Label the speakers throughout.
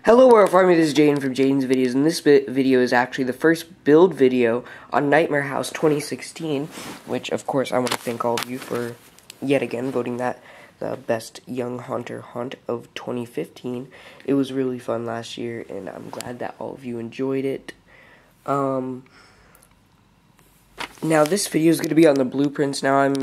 Speaker 1: Hello world, this is Jaden from Jaden's Videos, and this video is actually the first build video on Nightmare House 2016, which of course I want to thank all of you for yet again voting that the best young haunter haunt of 2015. It was really fun last year, and I'm glad that all of you enjoyed it. Now this video is going to be on the blueprints. Now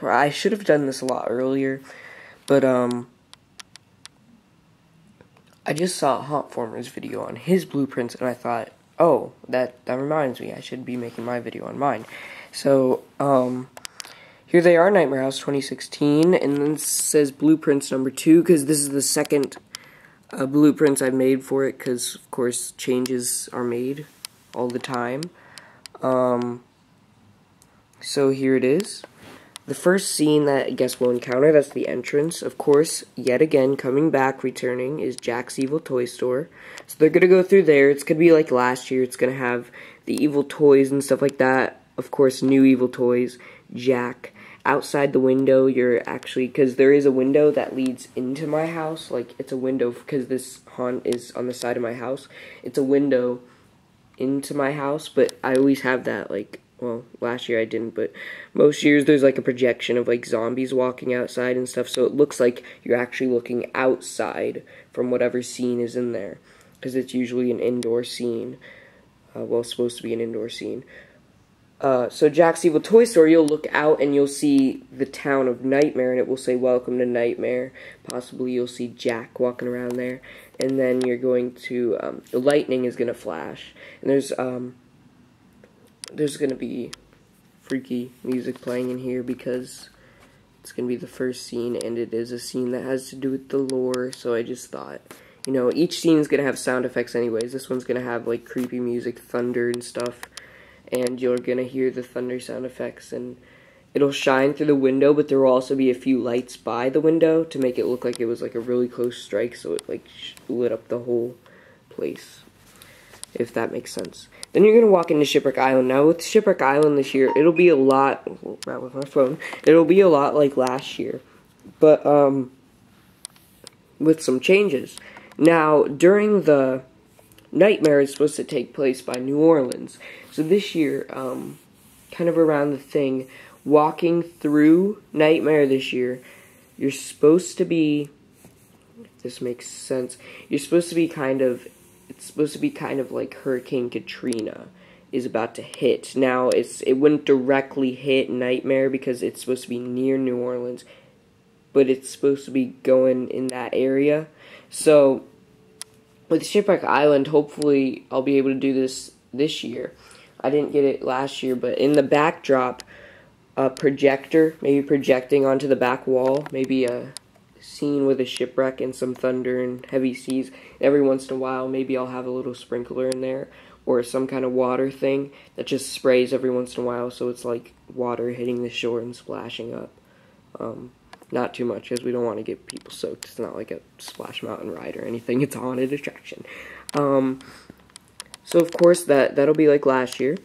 Speaker 1: I should have done this a lot earlier, but I just saw Hauntformer's video on his blueprints, and I thought, oh, that reminds me, I should be making my video on mine. So, here they are, Nightmare House 2016, and then it says blueprints number 2, because this is the second blueprints I've made for it, because, of course, changes are made all the time. So here it is. The first scene that I guess we'll encounter, that's the entrance. Of course, yet again, coming back, returning, is Jack's Evil Toy Store. So they're going to go through there. It's going to be like last year. It's going to have the evil toys and stuff like that. Of course, new evil toys, Jack. Outside the window, you're actually, because there is a window that leads into my house. Like, it's a window, because this haunt is on the side of my house. It's a window into my house, but I always have that, like, well, last year I didn't, but most years there's like a projection of like zombies walking outside and stuff, so it looks like you're actually looking outside from whatever scene is in there, because it's usually an indoor scene. Well, it's supposed to be an indoor scene. So Jack's Evil Toy Store, you'll look out and you'll see the town of Nightmare, and it will say welcome to Nightmare. Possibly you'll see Jack walking around there, and then you're going to, the lightning is going to flash, and there's going to be freaky music playing in here because it's going to be the first scene, and it is a scene that has to do with the lore, so I just thought, you know, each scene is going to have sound effects anyways. This one's going to have, like, creepy music, thunder and stuff, and you're going to hear the thunder sound effects, and it'll shine through the window, but there will also be a few lights by the window to make it look like it was, like, a really close strike, so it, like, lit up the whole place, if that makes sense. Then you're going to walk into Shipwreck Island. Now, with Shipwreck Island this year, it'll be a lot, not with my phone, it'll be a lot like last year, but, with some changes. Now, during the Nightmare is supposed to take place by New Orleans, so this year, kind of around the thing, walking through Nightmare this year, you're supposed to be, if this makes sense, you're supposed to be it's supposed to be kind of like Hurricane Katrina is about to hit. Now, it wouldn't directly hit Nightmare because it's supposed to be near New Orleans, but it's supposed to be going in that area. So, with Shipwreck Island, hopefully I'll be able to do this year. I didn't get it last year, but in the backdrop, a projector, maybe projecting onto the back wall, maybe a scene with a shipwreck and some thunder and heavy seas. Every once in a while, maybe I'll have a little sprinkler in there, or some kind of water thing that just sprays every once in a while, so it's like water hitting the shore and splashing up. Not too much, because we don't want to get people soaked. It's not like a Splash Mountain ride or anything. It's a haunted attraction. So of course that'll be like last year.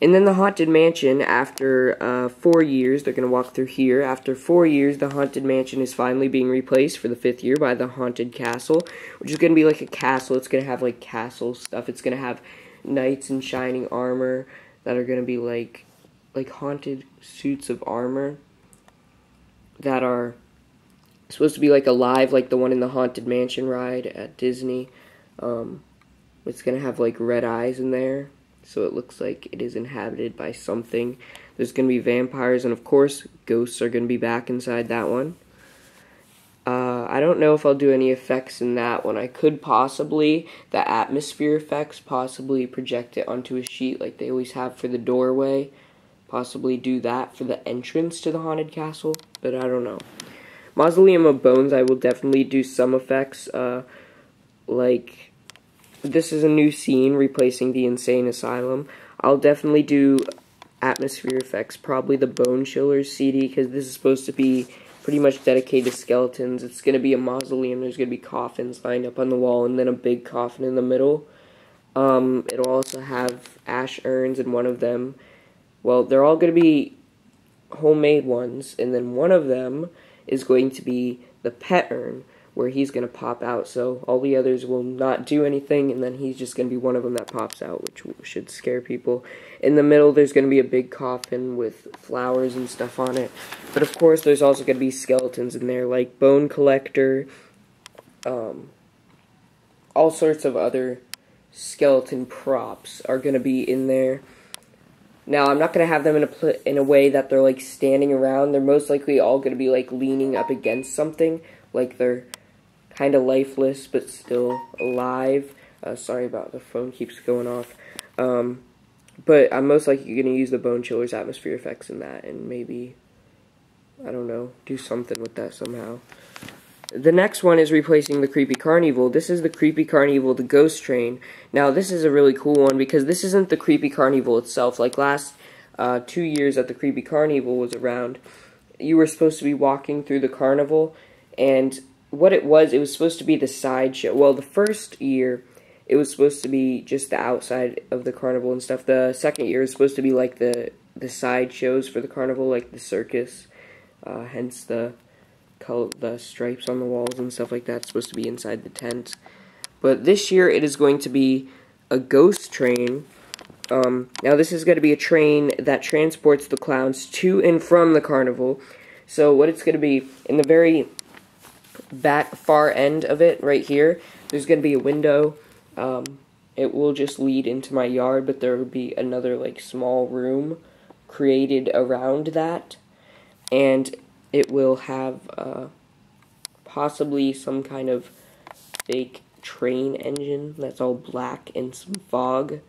Speaker 1: And then the Haunted Mansion, after 4 years, they're going to walk through here. After 4 years, the Haunted Mansion is finally being replaced for the 5th year by the Haunted Castle, which is going to be like a castle. It's going to have, like, castle stuff. It's going to have knights in shining armor that are going to be, like haunted suits of armor that are supposed to be, like, alive, like the one in the Haunted Mansion ride at Disney. It's going to have, like, red eyes in there, so it looks like it is inhabited by something. There's going to be vampires, and of course, ghosts are going to be back inside that one. I don't know if I'll do any effects in that one. I could possibly, the atmosphere effects, possibly project it onto a sheet like they always have for the doorway. Possibly do that for the entrance to the Haunted Castle, but I don't know. Mausoleum of Bones, I will definitely do some effects, like, this is a new scene replacing the Insane Asylum. I'll definitely do atmosphere effects, probably the Bone Chillers CD, because this is supposed to be pretty much dedicated to skeletons. It's going to be a mausoleum. There's going to be coffins lined up on the wall, and then a big coffin in the middle. It'll also have ash urns, and one of them, well, they're all going to be homemade ones, and then one of them is going to be the pet urn, where he's going to pop out, so all the others will not do anything, and then he's just going to be one of them that pops out, which should scare people. In the middle, there's going to be a big coffin with flowers and stuff on it, but of course, there's also going to be skeletons in there, like Bone Collector, all sorts of other skeleton props are going to be in there. Now, I'm not going to have them in a way that they're, like, standing around. They're most likely all going to be, like, leaning up against something. Like, they're kind of lifeless, but still alive. Sorry about the phone keeps going off. But I'm most likely going to use the Bone Chiller's atmosphere effects in that. And maybe, I don't know, do something with that somehow. The next one is replacing the Creepy Carnival. This is the Creepy Carnival, the Ghost Train. Now, this is a really cool one because this isn't the Creepy Carnival itself. Like last 2 years that the Creepy Carnival was around, you were supposed to be walking through the carnival, and what it was supposed to be the sideshow. Well, the first year, it was supposed to be just the outside of the carnival and stuff. The second year is supposed to be like the sideshows for the carnival, like the circus, hence the stripes on the walls and stuff like that. It's supposed to be inside the tent. But this year it is going to be a ghost train. Now this is going to be a train that transports the clowns to and from the carnival. So what it's going to be, in the very back far end of it, right here, there's going to be a window. It will just lead into my yard, but there will be another like small room created around that. And it will have possibly some kind of fake train engine that's all black and some fog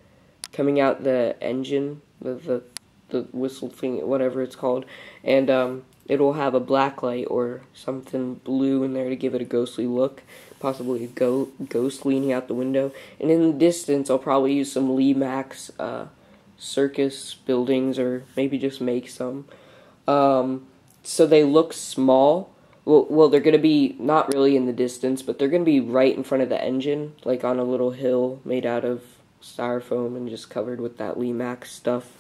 Speaker 1: coming out the engine, the whistle thing, whatever it's called, and it will have a black light or something blue in there to give it a ghostly look, possibly a ghost leaning out the window. And in the distance, I'll probably use some Lee Max circus buildings, or maybe just make some. So they look small. Well, they're going to be not really in the distance, but they're going to be right in front of the engine, like on a little hill made out of styrofoam and just covered with that Lee Max stuff.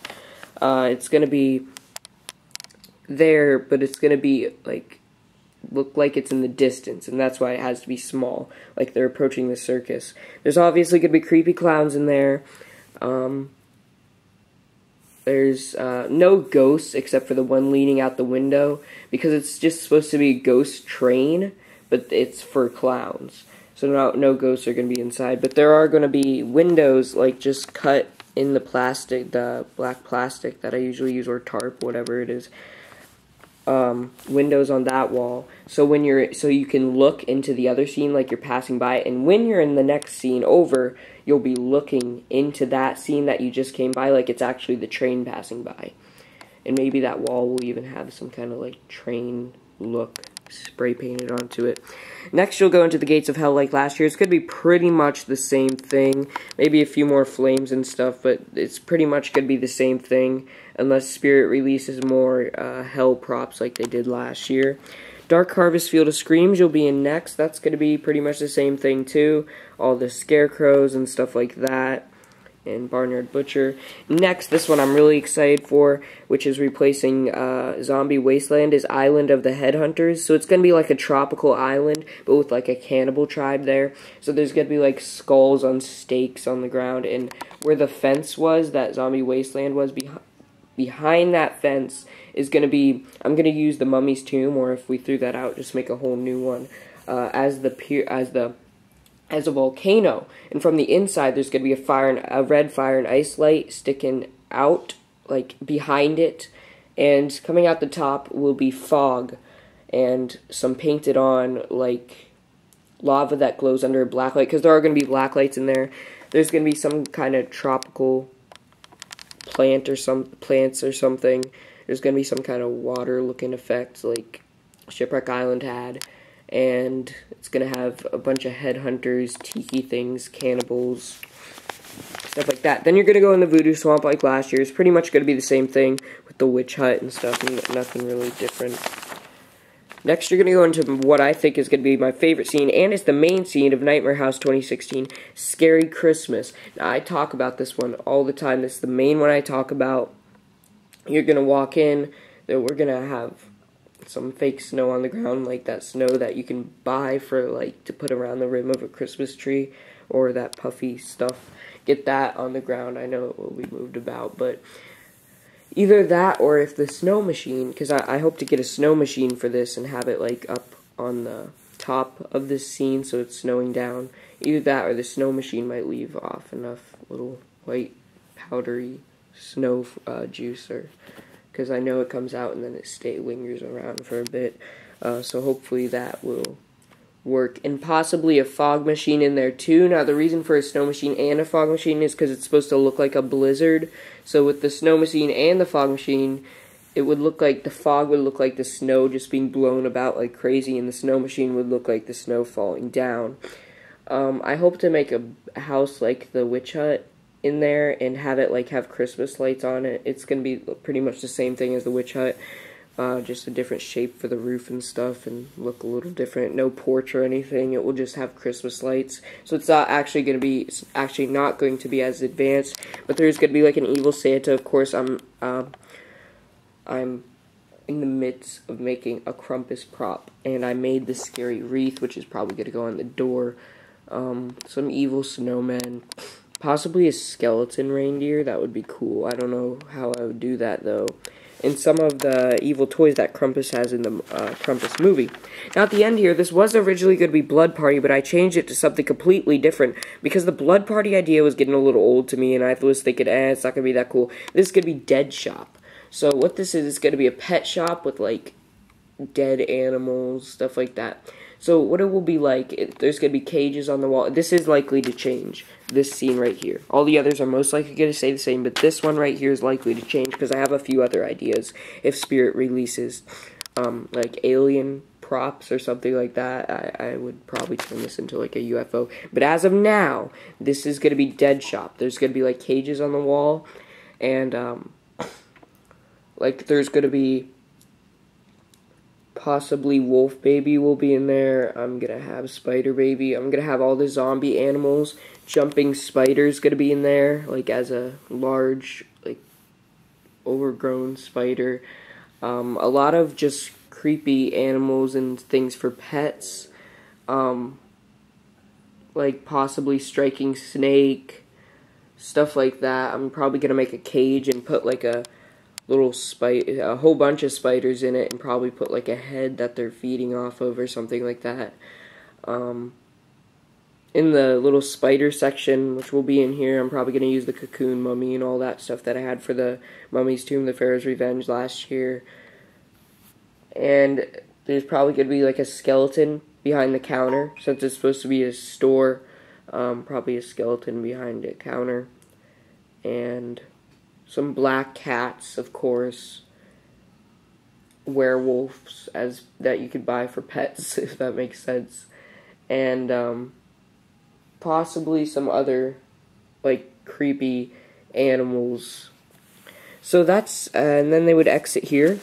Speaker 1: It's going to be there, but it's going to be, like, look like it's in the distance, and that's why it has to be small, like they're approaching the circus. There's obviously going to be creepy clowns in there. There's no ghosts except for the one leaning out the window, because it's just supposed to be a ghost train, but it's for clowns. So no ghosts are going to be inside, but there are going to be windows, like just cut in the plastic, the black plastic that I usually use, or tarp, whatever it is. Windows on that wall, so you can look into the other scene like you're passing by, and when you're in the next scene over, you'll be looking into that scene that you just came by like it's actually the train passing by. And maybe that wall will even have some kind of like train look spray painted onto it. Next, you'll go into the gates of hell like last year. It's going to be pretty much the same thing, maybe a few more flames and stuff, but it's pretty much going to be the same thing unless Spirit releases more hell props like they did last year. Dark Harvest Field of Screams you'll be in next. That's going to be pretty much the same thing too. All the scarecrows and stuff like that. And Barnyard Butcher. Next, this one I'm really excited for, which is replacing Zombie Wasteland, is Island of the Headhunters. So it's going to be like a tropical island, but with like a cannibal tribe there. So there's going to be like skulls on stakes on the ground, and where the fence was, that Zombie Wasteland was, behind that fence is going to be, I'm going to use the Mummy's Tomb, or if we threw that out, just make a whole new one, as a volcano, and from the inside there's going to be a red fire and ice light sticking out, like, behind it, and coming out the top will be fog, and some painted on, like, lava that glows under a black light, because there are going to be black lights in there. There's going to be some kind of tropical plants or something. There's going to be some kind of water-looking effect, like Shipwreck Island had. And it's going to have a bunch of headhunters, tiki things, cannibals, stuff like that. Then you're going to go in the Voodoo Swamp like last year. It's pretty much going to be the same thing with the witch hut and stuff, and nothing really different. Next, you're going to go into what I think is going to be my favorite scene, and it's the main scene of Nightmare House 2016, Scary Christmas. Now, I talk about this one all the time. This is the main one I talk about. You're going to walk in, then we're going to have some fake snow on the ground, like that snow that you can buy for, like, to put around the rim of a Christmas tree, or that puffy stuff. Get that on the ground. I know it will be moved about, but either that, or if the snow machine, because I hope to get a snow machine for this and have it, like, up on the top of this scene so it's snowing down. Either that or the snow machine might leave off enough little white powdery snow juice, or because I know it comes out and then it lingers around for a bit. So hopefully that will work. And possibly a fog machine in there too. Now the reason for a snow machine and a fog machine is because it's supposed to look like a blizzard. So with the snow machine and the fog machine, it would look like the fog would look like the snow just being blown about like crazy, and the snow machine would look like the snow falling down. I hope to make a house like the witch hut in there and have it like have Christmas lights on it. It's going to be pretty much the same thing as the witch hut, just a different shape for the roof and stuff, and look a little different. No porch or anything. It will just have Christmas lights. So it's not actually going to be, it's actually not going to be as advanced, but there's going to be like an evil Santa. Of course, I'm in the midst of making a Krampus prop, and I made this scary wreath, which is probably going to go on the door. Some evil snowmen, possibly a skeleton reindeer. That would be cool. I don't know how I would do that though. And some of the evil toys that Krampus has in the Krampus movie. Now at the end here, this was originally going to be Blood Party, but I changed it to something completely different because the Blood Party idea was getting a little old to me, and I was thinking, it's not going to be that cool. This is going to be Dead Shop. So what this is going to be a pet shop with like dead animals, stuff like that. So what it will be like, there's going to be cages on the wall. This is likely to change, this scene right here. All the others are most likely going to stay the same, but this one right here is likely to change because I have a few other ideas if Spirit releases like alien props or something like that. I would probably turn this into like a UFO. But as of now, this is going to be Dead Shop. There's going to be like cages on the wall, and like there's going to be possibly Wolf Baby will be in there. I'm going to have Spider Baby. I'm going to have all the zombie animals. Jumping Spider's going to be in there, like as a large, like, overgrown spider. A lot of just creepy animals and things for pets. Like possibly Striking Snake, stuff like that. I'm probably going to make a cage and put like a whole bunch of spiders in it, and probably put like a head that they're feeding off of or something like that. In the little spider section, which will be in here, I'm probably going to use the cocoon mummy and all that stuff that I had for the Mummy's Tomb, the Pharaoh's Revenge last year. And there's probably going to be like a skeleton behind the counter, since it's supposed to be a store. Probably a skeleton behind a counter. And some black cats, of course. Werewolves that you could buy for pets, if that makes sense. And possibly some other like creepy animals. So that's and then they would exit here.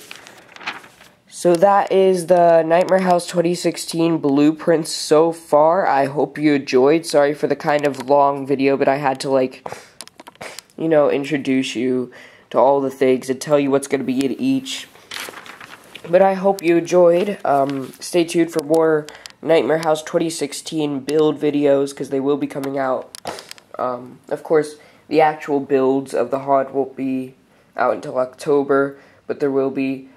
Speaker 1: So that is the Nightmare House 2016 blueprints so far. I hope you enjoyed. Sorry for the kind of long video, but I had to, like, you know, introduce you to all the things and tell you what's going to be in each. But I hope you enjoyed. Stay tuned for more Nightmare House 2016 build videos, because they will be coming out. Of course, the actual builds of the haunt won't be out until October, but there will be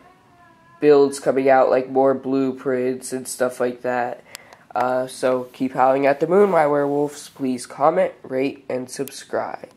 Speaker 1: builds coming out, like more blueprints and stuff like that. So keep howling at the moon, my werewolves. Please comment, rate, and subscribe.